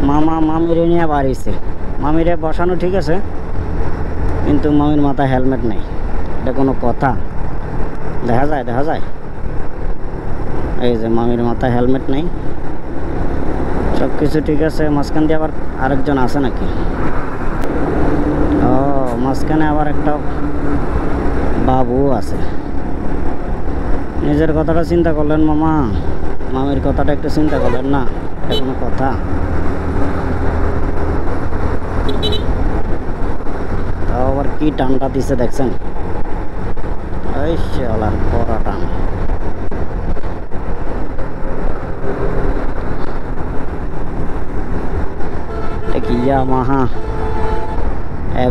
মামা মামিরে নিয়ে বাড়িছে, মামিরে বসানো ঠিক আছে, কিন্তু মামির মাথায় হেলমেট নেই। এটা কোনো কথা? দেখা যায়, দেখা যায়। এই যে মামির মাথায় হেলমেট নেই, সব কিছু ঠিক আছে। মাঝখান দিয়ে আবার আরেকজন আছে নাকি? ও, মাঝখানে আবার একটা বাবু আছে। নিজের কথাটা চিন্তা করলেন মামা, মামির কথাটা একটু চিন্তা করলেন না? এটা কোনো কথা? তাও আবার কি টানটা দিছে দেখছেন? এই শালার কড়া টান। এটা কি ইয়ামাহা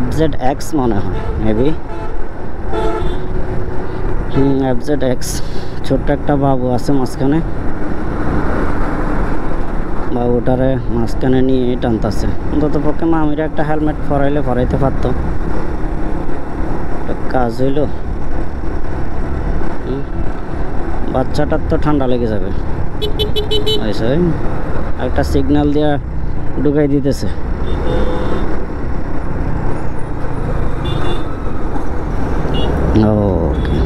FZX মনে হয়, মেবি। FZX। ছোট্ট একটা বাবু আছে মাঝখানে, বাবুটারে মাঝখানে নিয়ে টানতেছে। অন্তত পক্ষে মামিরা একটা হেলমেট পরাইতে পারতো, কাজ হইল। বাচ্চাটার তো ঠান্ডা লেগে যাবে। একটা সিগন্যাল দিয়া ঢুকাই দিতেছে। ওকে,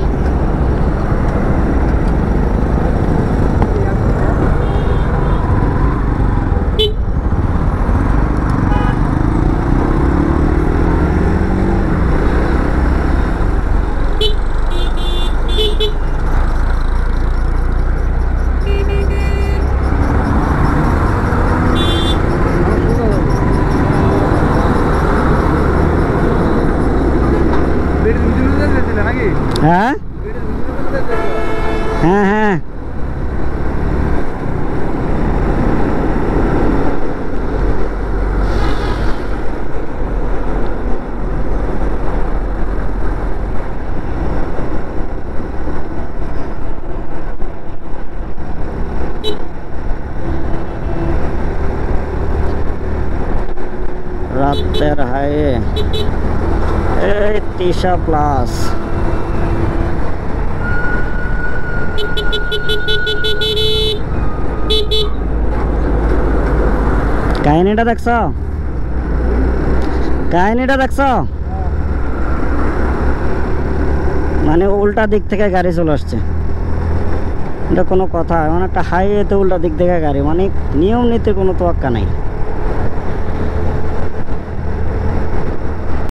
হ্যাঁ হ্যাঁ হ্যাঁ, রাতের হাইওয়ে, এই তিশা প্লাস। কাহিনীটা দেখছ? কাহিনীটা দেখছ? মানে উল্টা দিক থেকে গাড়ি চলে আসছে। এটা কোনো কথা? মানে একটা হাইওয়েতে উল্টা দিক থেকে গাড়ি, মানে নিয়ম নীতি কোনো তোয়াক্কা নাই।